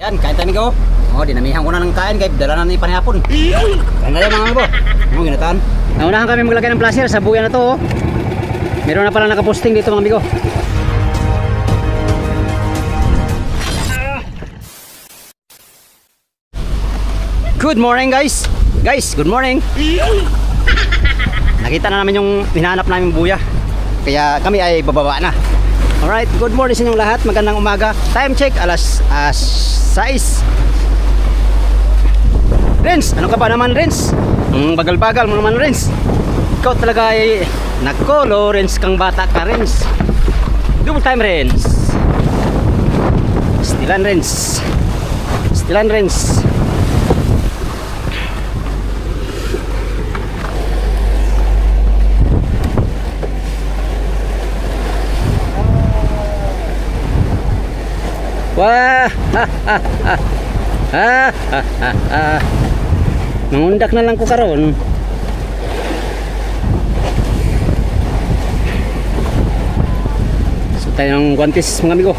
Yan, kain tayo amigo. Oh, dinamihan ko na ng kain kay dala na ni panihapon. Kain tayo mga amigo. Ano ginataan? Naunahan kami maglagay ng placer sa buya na to. Oh. Meron na pala nakaposting dito mga amigo. Good morning guys. Guys, good morning. Nakita na namin yung hinahanap namin buya. Kaya kami ay bababa na. Alright, good morning sa inyong lahat. Magandang umaga. Time check, alas 6. Renz, ano ka ba naman Renz? Bagal-bagal mo naman Renz. Ikaw talaga ay nakolo Renz kang bata ka Renz. Double time Renz. Stilan Renz. Stilan Renz. Wah, mangundak na lang ko karon. So tayo ng guantes mga amigo.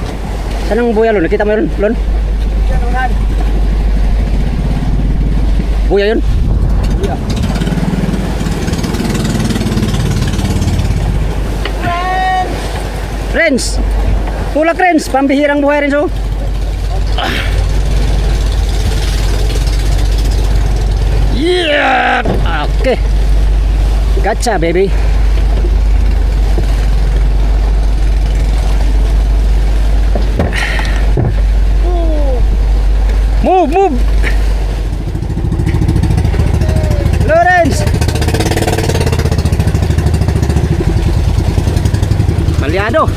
Saan ang buya Lon? Nakita mo yun Lon? Buya yun? Buya. Friends! Tulak Renz, pambihirang buhay Renz oh. Yeah! Okay. Gotcha baby. Move. Lawrence. Maliado.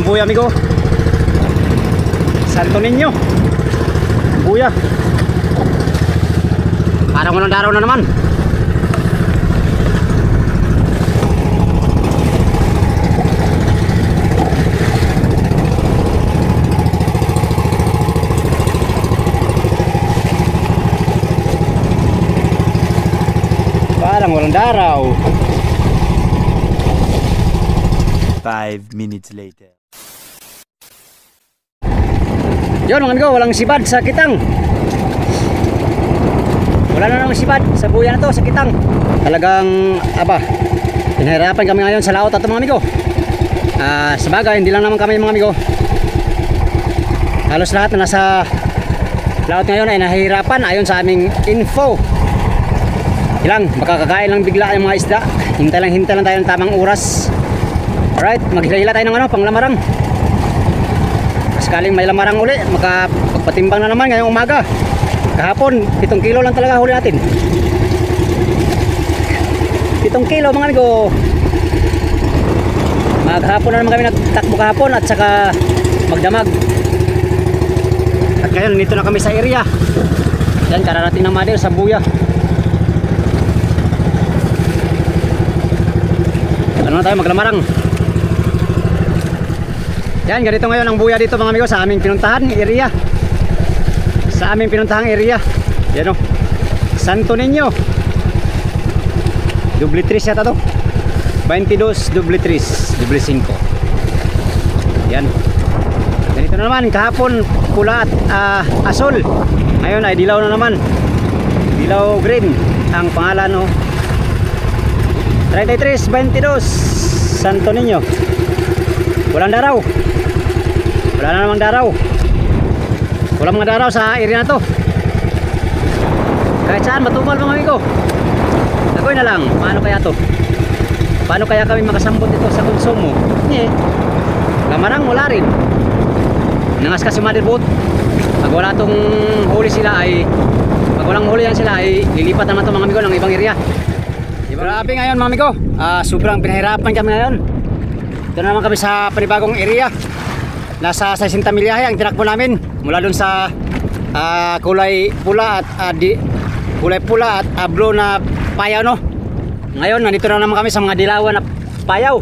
Buya amigo, Santo Niño buya, parang walang daraw na naman. Parang walang daraw. 5 minutes later. Yun mga amigo, walang sibad sa kitang. Wala na namang sibad sa buya na to, sa kitang. Talagang, pinahirapan kami ngayon sa laot at mga amigo. Sabagay, hindi lang naman kami mga amigo. Halos lahat na nasa laot ngayon ay nahihirapan ayon sa aming info. Ilang, makakakain lang bigla yung mga isda. Hintay lang tayo ng tamang oras. Alright, maghila-hila tayo ng panglamarang. Sakaling may lamarang uli, makapagpatimbang na naman ngayong umaga. Kahapon, 7 kilo lang talaga huli natin. 7 kilo mga amigo. Maghapon na naman kami nagtakbo kahapon at saka magdamag. At ngayon, nandito na kami sa area. Yan, kararating ng Mader sa Buya. Ano na tayo, maglamarang. Yan, ganito ngayon ang buya dito mga amigo sa aming pinuntahan area. Sa aming pinuntahang area. Yan o. Santo Niño. Doble 3 yata to. 22, doble 3, doble 5. Yan. Ganito na naman, kahapon pula at asol. Ngayon ay dilaw na naman. Dilaw green ang pangalan o. 33, 22, Santo Niño. Walang daraw. Wala na namang daraw. Walang mga daraw sa area na to. Kahit saan matumal mga amigo. Gagawin na lang. Paano kaya to? Paano kaya kami makasambot ito sa konsumo? Lamarang wala rin. Nangas kasi motherboard. Pag wala tong huli sila ay pag walang huli yan sila ay lilipat naman itong mga amigo ng ibang area. Grabe ngayon mga amigo. Sobrang pinahirapan kami ngayon. Ito na naman kami sa panibagong area. Nasa 60 milyahe ang tinakbo namin mula dun sa kulay pula at kulay pula at ablo na payaw no. Ngayon nandito na naman kami sa mga dilawan na payaw.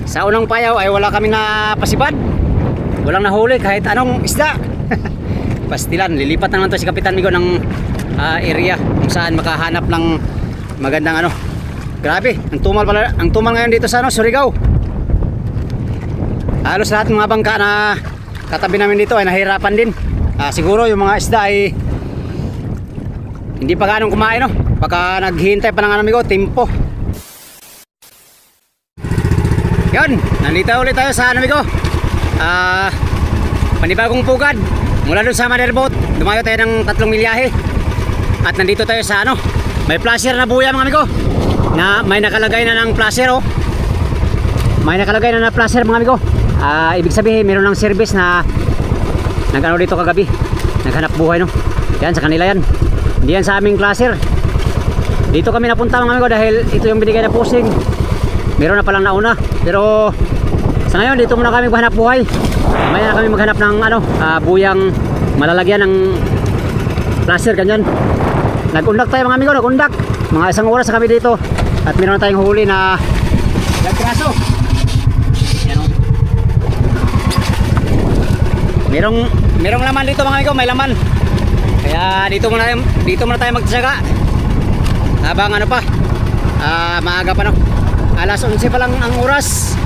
Sa unang payaw ay wala kami na pasibad. Walang nahuli kahit anong isda. Pastilan, lilipat na naman to si Kapitan Migo ng area kung saan makahanap ng magandang ano. Grabe, ang tumal ngayon dito sa Surigao. Halos lahat ng mga bangka na katabi namin dito ay nahirapan din. Siguro yung mga isda ay hindi pa ganong kumain no. Baka naghihintay pa ng amigo, tempo. Yun, nandito ulit tayo sa amigo. Panibagong pugad. Mula doon sa Motherboat, dumayo tayo ng 3 milyahe. At nandito tayo sa may flasher na buya mga amigo. Na may nakalagay na ng flasher oh. May nakalagay na flasher mga amigo. Ibig sabihin meron ng service na nagano dito kagabi, naghanap buhay no. Yan sa kanila yan, hindi yan sa aming flasher. Dito kami napunta mga amigo dahil ito yung binigay na posing. Meron na palang nauna, pero sa ngayon dito muna kami maghanap buhay. Mamaya na kami maghanap ng buyang malalagyan ng flasher ganyan. Nagundak tayo mga amigo, nagundak mga 1 oras na kami dito at meron na tayong huli na nagkraso. Merong laman dito mga amigo, may laman. Kaya dito muna tayo magtiyaga. Habang maaga pa no. Alas 11 pa lang ang oras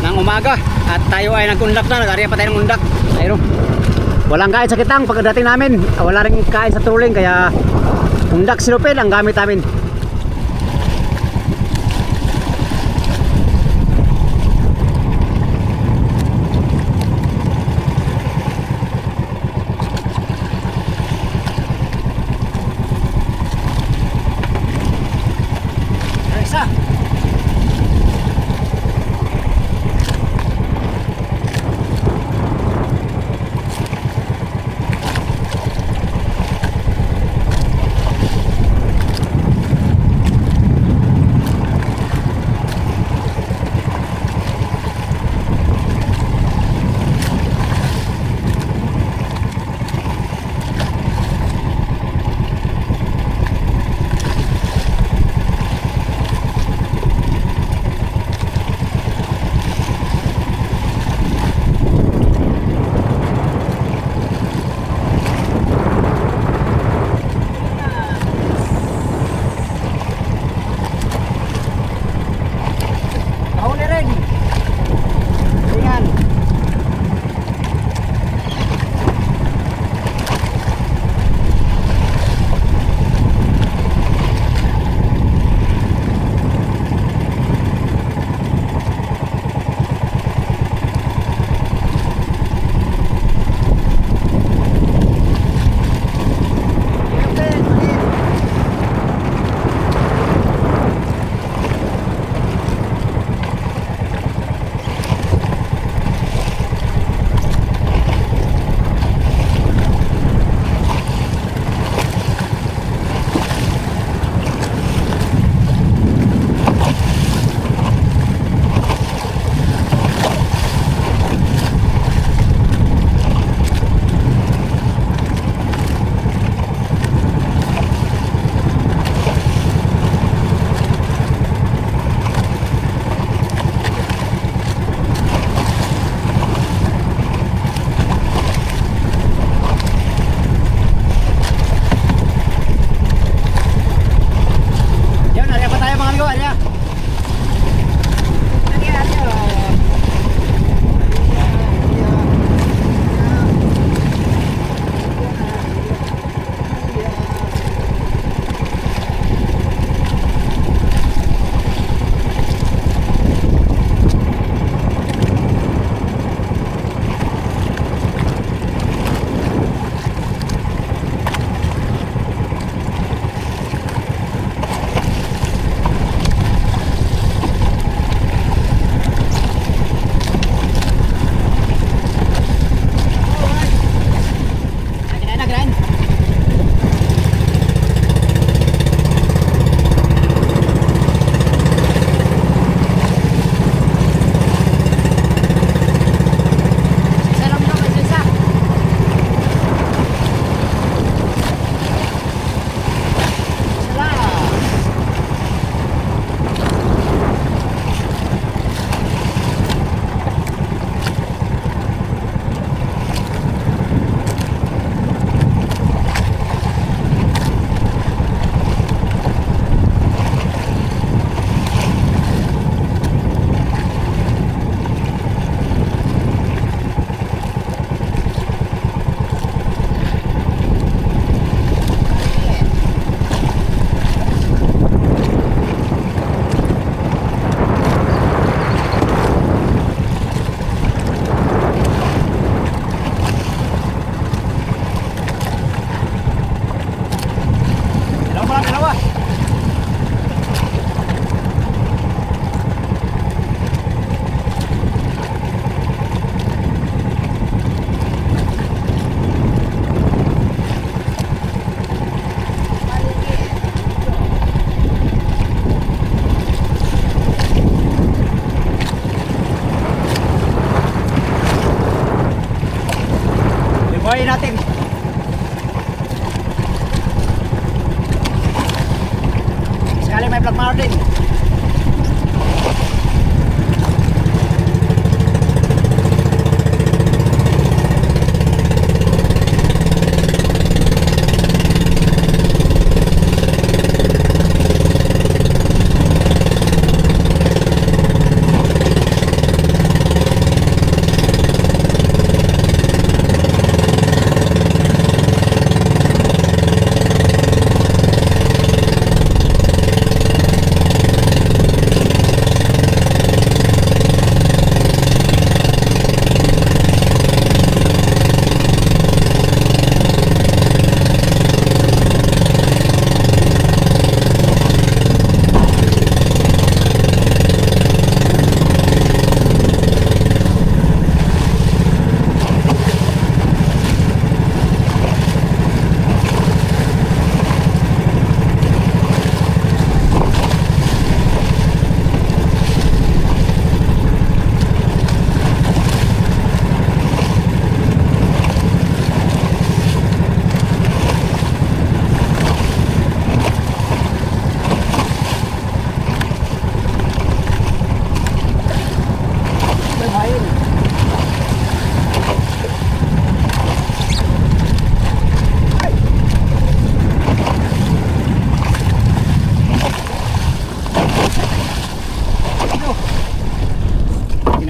ng umaga at tayo ay nag-undak na, nag-area pa tayo ng undak. Ayun. Walang kain sa kitang pagdating namin. Wala ring kain sa trolling kaya undak silupin ang gamit namin.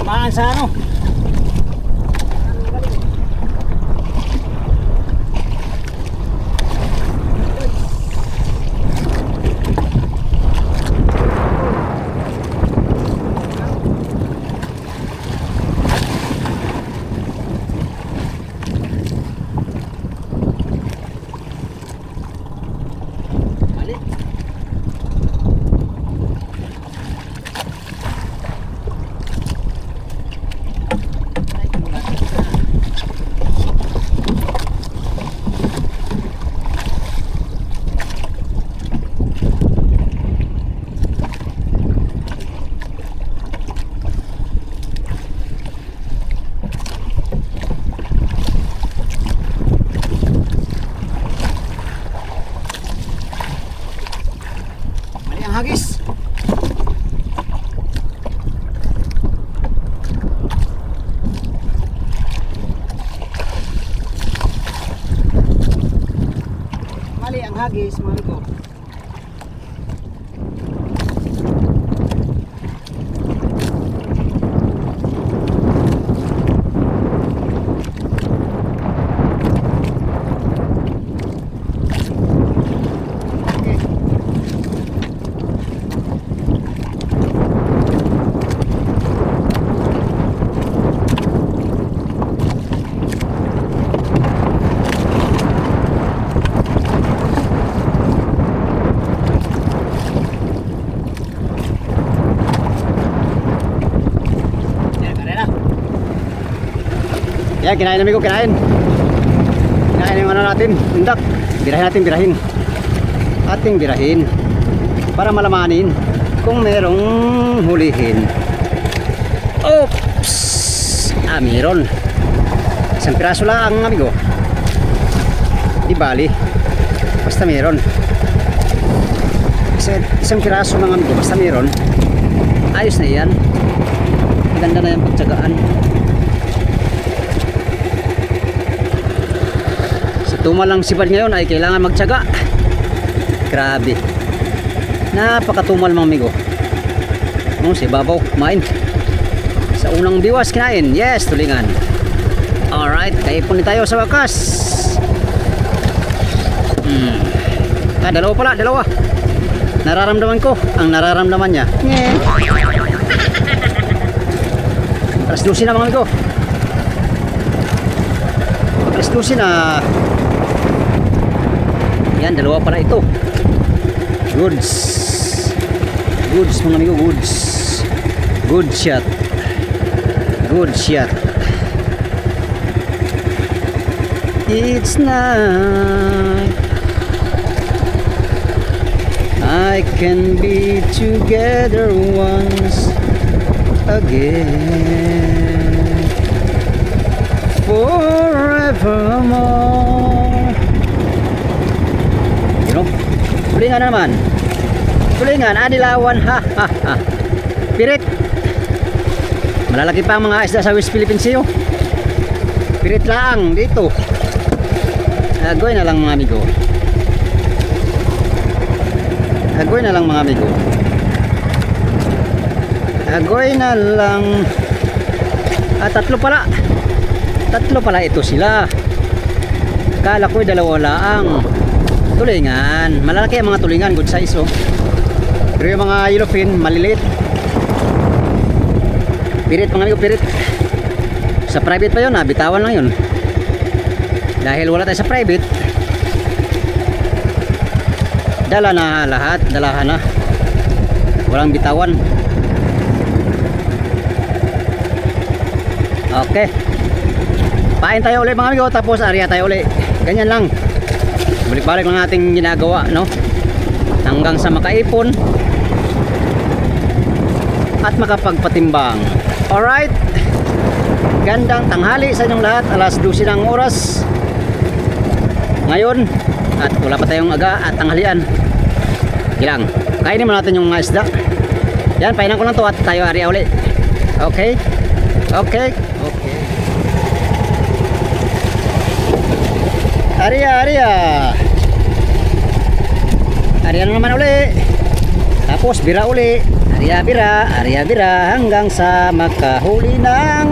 Tamaan sa ano. Hagis. Mali ang hagis, mga amigo. Yan, kinain amigo, kinain. Kinain yung ano natin, undak. Birahin natin, birahin. Ating birahin. Para malamanin kung merong hulihin. Oops! Ah, meron. Isang piraso lang, amigo. Di bali. Basta meron. Isang piraso lang, amigo. Basta meron. Ayos na yan. Ganda na yung pagtsagaan. Tumalang sipad ngayon ay kailangan magtiyaga. Grabe. Napakatumal mga amigo. Si babaw, kumain. Sa unang biwas, kinain. Yes, tulingan. Alright, kaipon tayo sa wakas. Dalawa pala, dalawa. Nararamdaman ko ang nararamdaman niya. Alas 12 na mga amigo. Alas 12 na. Yan, dalawa pala ito. Goods. Goods mga amigo, goods. Good shot. Good shot. It's night. I can be together once again. Forevermore. Tulingan na naman. Tulingan, adilawan. Ha ha ha. Pirit. Malalaki pa ang mga isda sa West Philippine Sea. Pirit lang dito. Agoy na lang mga amigo. Agoy na lang mga amigo. Agoy na lang. Tatlo pala. Tatlo pala ito sila. Kala ko'y dalawa lang. Tulingan, malalaki ang mga tulingan, good size oh. Pero yung mga yellowfin, maliliit. Pirit mga amigo, pirit. Sa private pa yun, bitawan lang yun. Dahil wala tayo sa private, dala na lahat, dalahan na. Walang bitawan. Okay. Pain tayo ulit mga amigo, tapos area tayo ulit. Ganyan lang. Balik-balik lang ating ginagawa, no? Hanggang sa makaipon at makapagpatimbang. Alright. Gandang tanghali sa inyong lahat. Alas 12 ng oras ngayon. At wala pa tayong aga at tanghalian. Gilang. Kainin mo natin yung mga isda. Yan, painan ko lang to at tayo area ulit. Okay? Okay? Okay. Area na naman uli. Tapos bira uli. Arya-bira hanggang sa makahuli ng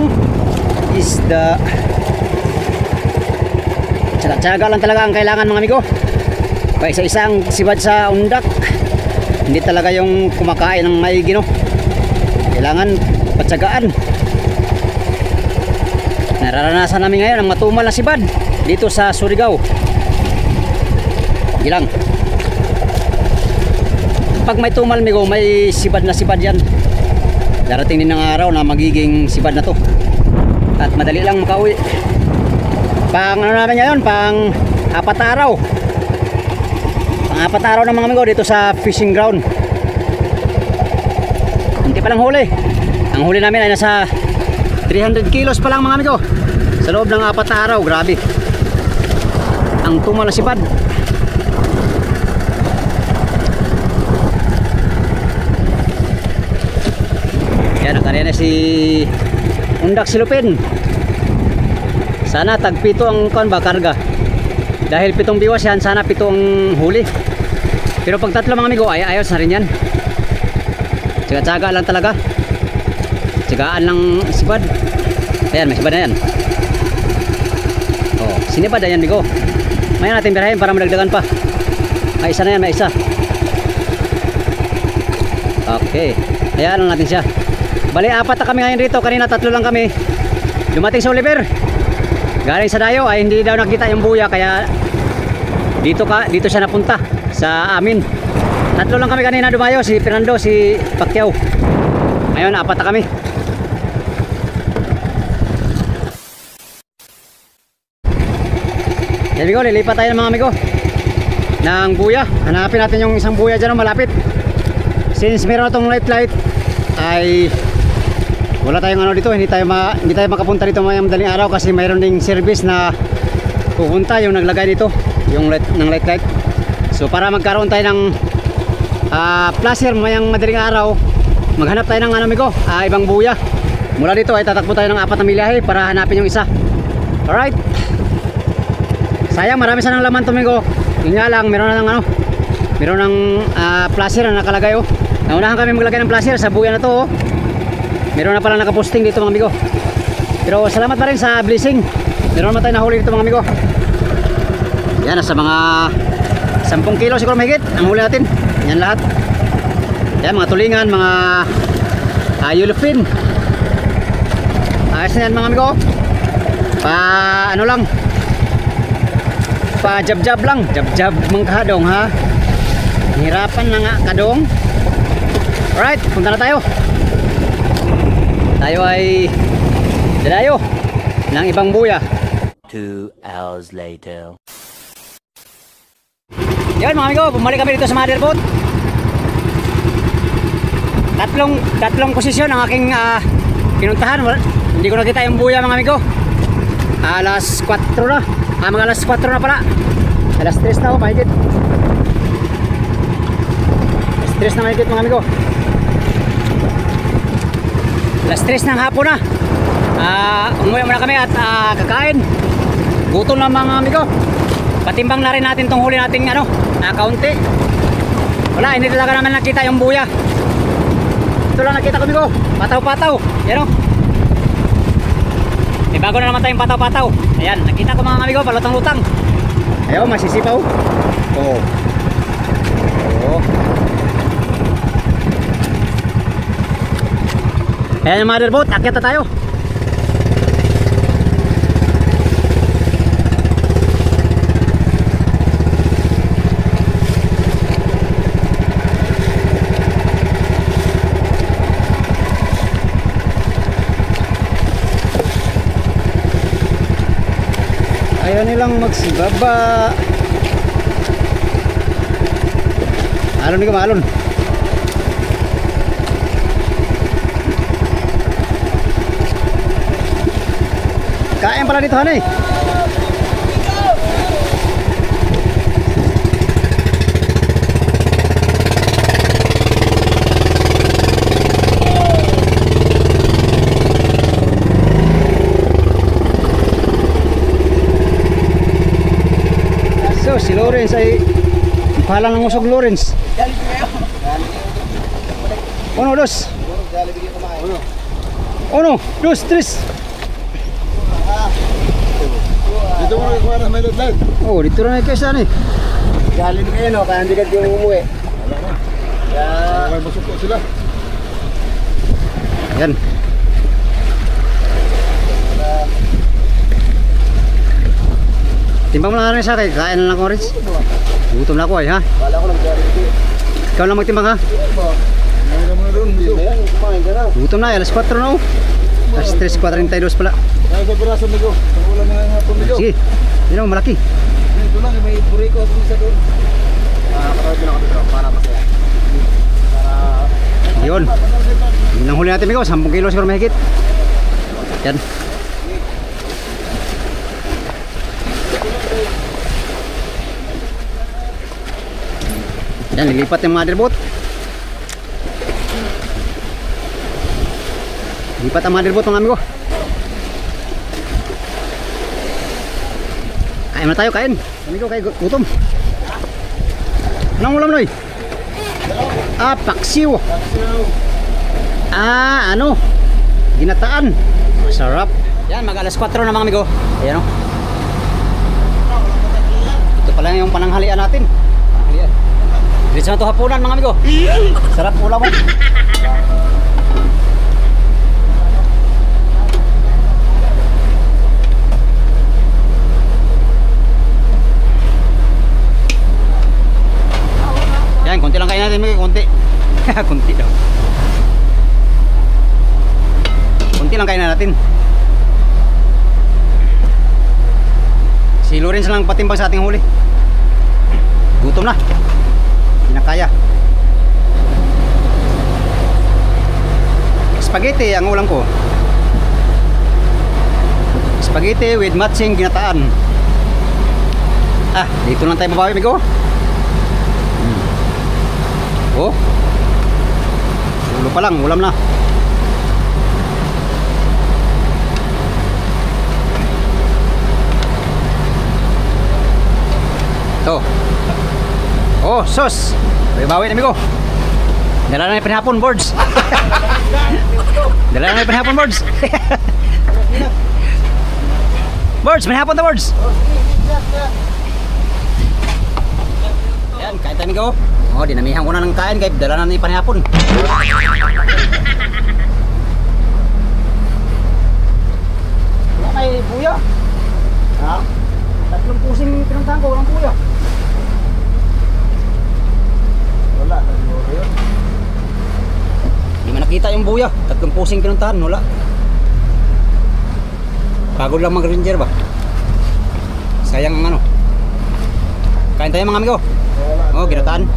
isda. Tsaga-tsaga lang talaga ang kailangan mga amigo. Pa isa-isang sibad sa undak. Hindi talaga yung kumakain ng maigi, no? Kailangan patsagaan. Nararanasan namin ngayon ang matumal na sibad dito sa Surigao. Gilang. Pag may tumal migo, may sibad na sibad yan. Darating din ng araw na magiging sibad na to. At madali lang makauwi. Pang ano namin ngayon, pang 4 araw. Pang 4 araw na mga amigo dito sa fishing ground. Hindi pa lang huli. Ang huli namin ay nasa 300 kilos pa lang mga amigo. Sa loob ng 4 araw, grabe. Ang tumal na sibad. Yan, nakarya na si undak silupin. Sana tagpito ang karga. Dahil 7 biwas yan, sana 7 ang huli. Pero pag 3 mga amigo, ay ayos na rin yan. Tsaga-tsaga lang talaga. Tsagaan lang sibad. Ayan, may sibad na yan. Oh, sinibad na yan amigo. Maya natin birahin para madagdagan pa. May isa na yan, may isa. Okay, ayan lang natin siya. Bali, 4 na kami ngayon rito. Kanina 3 lang kami. Dumating sa Oliver. Galing sa Dayo ay hindi daw nakita yung buya, kaya dito siya napunta sa amin. 3 lang kami kanina dumayo, si Fernando, si Pacquiao. Ngayon 4 na kami. Yan amigo, lilipat tayo ng mga amigo ng buya. Hanapin natin yung isang buya dyan malapit. Since meron itong light ay wala tayong ano dito, hindi tayo makapunta dito mayang madaling araw kasi mayroon ding service na pupunta yung naglagay dito, yung light. So para magkaroon tayo ng placer mayang madaling araw, maghanap tayo ng ano amigo, ibang buya. Mula dito ay tatakbo tayo ng 4 na milyahe para hanapin yung isa. Alright. Sayang, marami sanang laman to amigo. Yun nga lang, meron ng placer na nakalagay oh. Naunahan kami maglagay ng placer sa buya na to oh. Meron na pala nakaposting dito mga amigo. Pero salamat pa rin sa blessing. Meron naman tayo nahuli dito mga amigo. Yan, nasa mga 10 kilo siguro mahigit ang huli natin. Yan lahat. Yan, mga tulingan, mga yellowfin. Ayos na yan mga amigo. Ano lang, pa jab-jab lang. Jab-jab mga kadong ha. Hirapan na nga kadong. Alright, punta na tayo. Tayo ay dadayo ng ibang buya. 2 hours later. Yan mga amigo, bumalik kami dito sa motherboat. Tatlong posisyon ang aking pinuntahan. Hindi ko nakita yung buya mga amigo. Alas 4 na. Mga alas 4 na pala. Alas 3 na ako, mahigit. Alas 3 na mahigit mga amigo. Alas 3 ng hapon na. Umuwi muna kami at kakain. Gutom na mga amigo. Patimbang na rin natin tong huli nating kaunti. Wala, hindi talaga naman nakita yung buya. Ito lang nakita ko amigo. Pataw-pataw. Yan o. May bago na naman tayong pataw-pataw. Ayan, nakita ko mga amigo, palutang-lutang. Ayaw, masisipaw. Oo. Oo. Ayan yung motherboat, akyat na tayo. Ayaw nilang magsibaba. Alon ni kumalon. Kain pala dito hanay. So si Lawrence ay pahalang ng usog Lawrence. Uno, dos. Uno, dos, tres. Dito mo nagkuha ng may lodlad. Oh, dito na kayo saan eh. Galing kayo no, kaya hindi ka yung umuwi. Kaya may masuko sila. Yan. Timbang mo lang rin sa akin. Kain na lang ko rin. Gutom na ako eh ha. Kala ko nag-galing. Ikaw lang magtimbang ha. Mayroon mo na doon. Kumain ka na. Gutom na eh. Alas 4 na oh. Alas 3:42 pala. Kaya sa piraso nigo. Ulam na nga hapon nigo. Sige. Yun oh, malaki. Dito lang, may buriko at isa doon. Para din ako dito. Para masaya. Yun. Yun ang huli natin amigo. 10 kilo siguro mahigit. Yan. Yan, lilipat yung motherboard. Lipat ang motherboard mga amigo. Kain na tayo, kain. Amigo, kain gutom. Anong ulam noy? Ah, paksiw. Ah, ano? Ginataan. Sarap. Yan, mag alas 4 na mga amigo. Ayan o. Ito pala yung pananghalian natin. Pananghalian. Diretso na ito hapunan mga amigo. Sarap ulam mo. Yan, konti lang kain natin mga konti. Konti daw. Konti lang kain natin. Si Lawrence lang patimbang sa ating huli. Gutom na. Hindi na kaya. Spaghetti ang ulam ko. Spaghetti with matching ginataan. Ah, dito lang tayo babawi, amigo. Oh. Ulo pa lang, ulam na. Ito. Oh, sos. Bawi-bawi amigo. Dala na yung panhapon boards. Dala na yung panhapon boards. Boards, panhapon to boards. Yan, kain tayo amigo. Oh, dinamihan ko na ng kain kahit dala na yung panhapon. Wala may buya. Ha? 3 pusing pinuntahan ko, walang buya. Wala, nagmuro yun. Hindi man nakita yung buya. 3 pusing pinuntahan, wala. Pagod lang mag-ranger ba? Sayang ang ano. Kain tayo mga amigo. Oh, ginataan.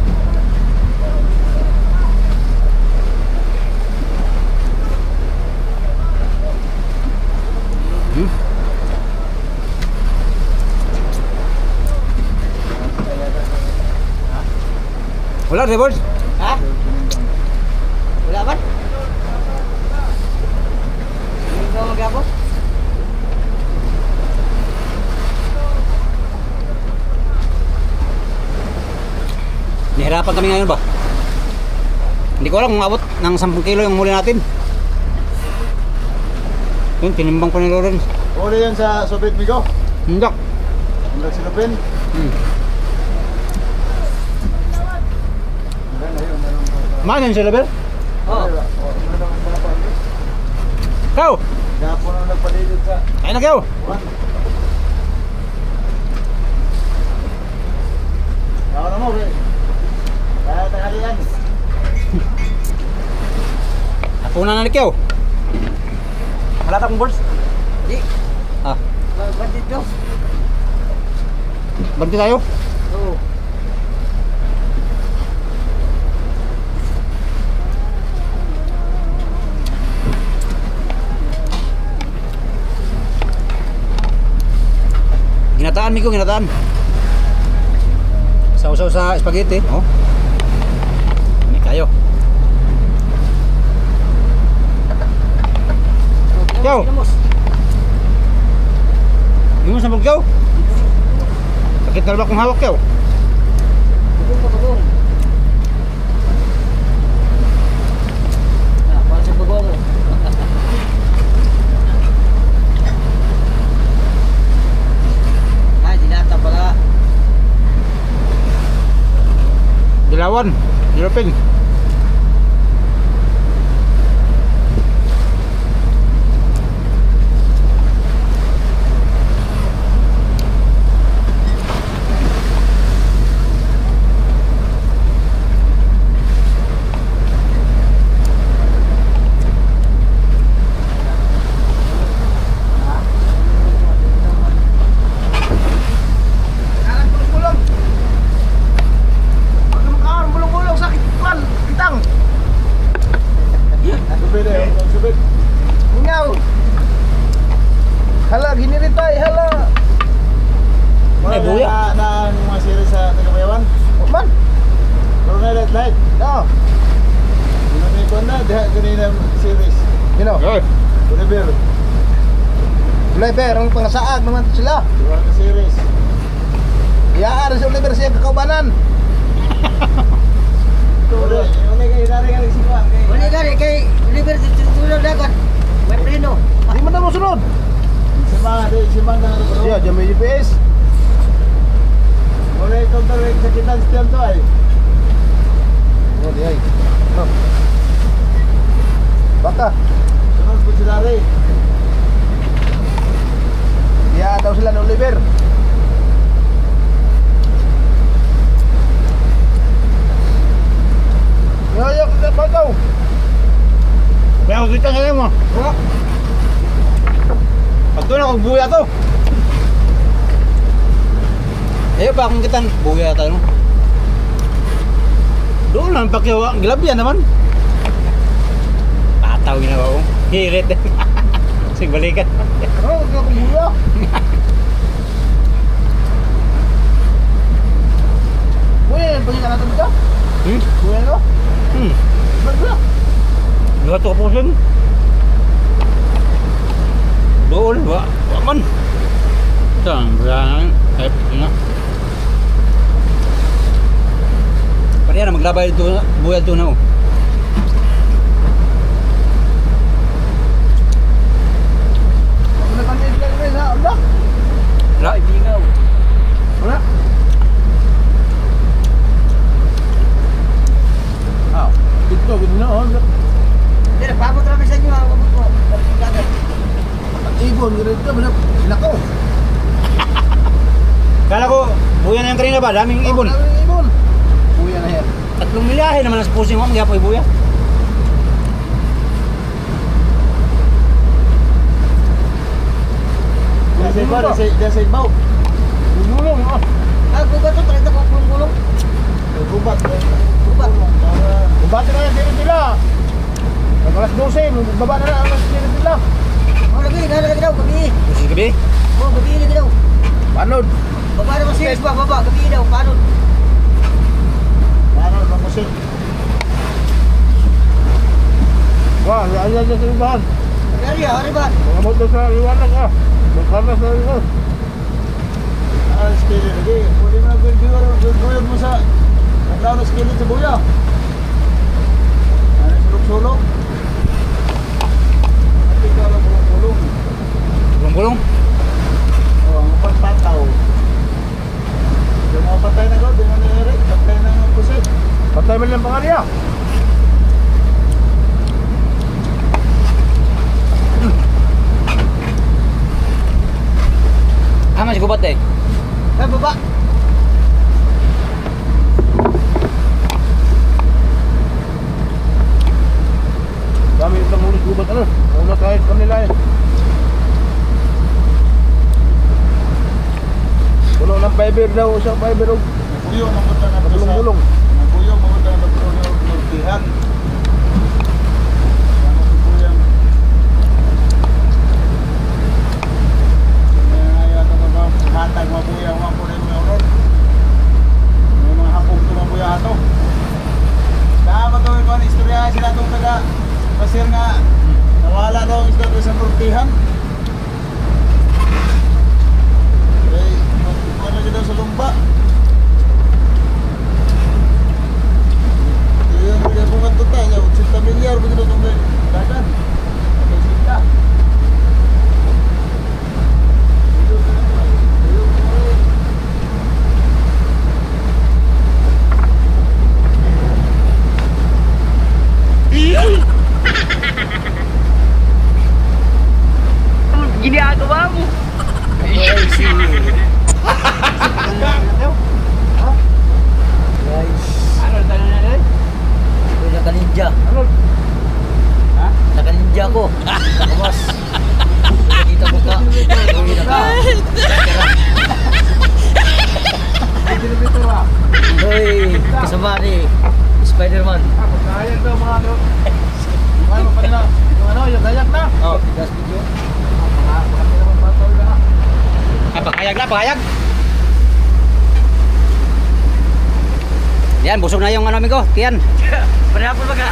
Wala, Rebord? Ha? Wala ba? Hindi ka mag-apos? Nahirapan kami ngayon ba? Hindi ko alam kung abot ng 10 kilo yung muli natin. Yun, tinimbang ko ni Lawrence. Uli yan sa Soviet Migo. Hindi. Hindi silupin. Manin sila, Bel? Oo. Kau! Gapon ang nagpalilid sa... Kain na kayo! Ako na mo, pre. Kaya tanghalian. Hapunan na ni kayo. Wala takong boards? Hindi. Ah. Bandit nyo? Banti tayo? Oo. Ginataan, Miko, ginataan. Sausaw sa spaghetti. Oh. Ini kayo. Kau. Yung sa bulgaw. Sakit na ba kung hawak kau? Kabayawan, Europing. Hala, gini rin tayo, hala. Ay, buya. Na mga series sa Tagabayawan. Man, Coronel at Light. no. May ko na, diha ganina series. You know, Whatever. Oliver, ang pangasaag naman sila. Diba na series. Iyaan si Oliver siya kakaubanan. Wala kayo dari ka nagsikwang. Wala gani kay Oliver tulad dagat. May preno. Di mo na mo sunod. Simang na bro. Siya, dyan may GPS. Wala itong tarik sa kita sa to ay. Oh, di ay. No. Baka, Sunod po sila rin. iyaan daw sila ni Oliver. Yo, kita pataw. Kaya kita ngayon mo. Pagto na kung buya to. Ayo pa akong kitan buya tayo. No? Doon lang pakiwa. Gilabyan naman. Pataw ginawa ko. Hirit. Sige balikan. Oh, kaya kumula. Uy, pwede ka natin ka? Uy, ano? Baga. Dua to pusin. Doon ba? Waman. Tang berang. Ay, ina. Pare na maglabay ito buya ito na. Ano kami ilang rin ha? Wala? Ra ibingaw. Wala? Ah, dito, gano'n na, oh. Dire pabot ra sa inyo ang ko. Dagat. At ibon, gano'n ito, nako. Kala ko buya na yung kanina ba? Daming ibon. Oh, daming ibon. Buya na yan. 3 milyahe naman sa pusing mo, mga po buya. Diyan sa ibaw. Gulong, oh. Ako ba to trenta ko gulong. Gubat. Gubat. Bumati na yan, dito sila. Pag alas 12, magbaba na lang alas dito sila. Oh lagi na daw gabi. Pusin gabi. Oh gabi na daw. Panod. Baba na serious ba baba gabi daw paano? Ano, mamusik. Wah, ayan dyan sa ibahan. Hari ba? Mga moto sa liwanag, ah. Magkarna sa liwanag. Ah, skillet lagi. Pwede mo nag-guyod mo sa naglaw na skillet sa buya. Ano, sulok-sulok. At ikaw lang pulong-pulong. Bulong-bulong. O, ang pagpataw. Yung mga patay na ko, di mo na-ere. Patay na ng pusit. Patay mo lang pangalya. Aman si gubat eh. Baba. Dami itong ulit gubat, ano? Una kahit kanila eh. Puno ng fiber daw, isang fiber o. Buyo, mamunta na ito sa... Bulong-bulong. Buyo, mamunta na ito sa Nortihan. Hatag mabuya mga po rin mga ron. May mga hapong ito mabuya ato. Kaya matuloy ko ang istorya sila itong taga Pasir nga nawala daw ang istorya sa Nortihan. Okay, ano siya daw sa lumba. Yun, kaya bungan ito ta. Sama ni Spider-Man. Pagkayag daw mga ano. Yung ano pa nila. Yung ano, yung gayak na. Oh, last video. Marami naman bataw na. Pakayag na, pakayag. Yan, busog na yung ano amigo, tiyan. Panihapon ba ka?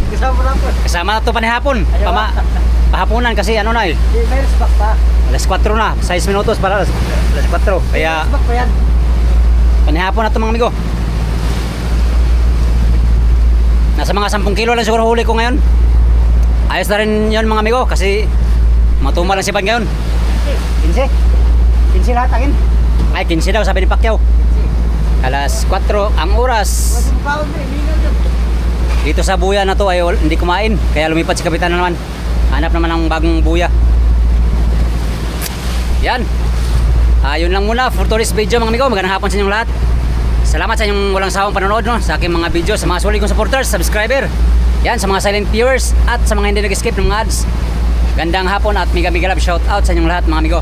Kasama mo lang po. Kasama na to panihapon. Pahapunan kasi ano na eh. May respect pa. Alas 4 na, 6 minutos para alas 4. Kaya Respect pa yan. panihapon na to mga amigo. Nasa mga 10 kilo lang siguro huli ko ngayon. Ayos na rin yun mga amigo kasi matumal lang si Pan ngayon. 15? 15 lahat akin? Ay 15 daw sabi ni Pacquiao. Alas 4 ang oras. Masih mukhaon din, mingaw dyan. Dito sa buya na to ay hindi kumain. Kaya lumipat si Kapitan na naman. Hanap naman ng bagong buya. Yan. Yun lang muna for today's video mga amigo. Magandang hapon sa inyong lahat. Salamat sa inyong walang sawang panonood no, sa aking mga video, sa mga solid kong supporters, subscriber. Yan, sa mga silent viewers at sa mga hindi nag-skip ng ads. Gandang hapon at mega love shout out sa inyong lahat mga amigo.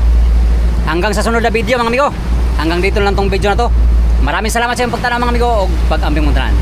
Hanggang sa sunod na video mga amigo. Hanggang dito lang tong video na to. Maraming salamat sa inyong pagtanaw mga amigo o pag-ambing mong tanan.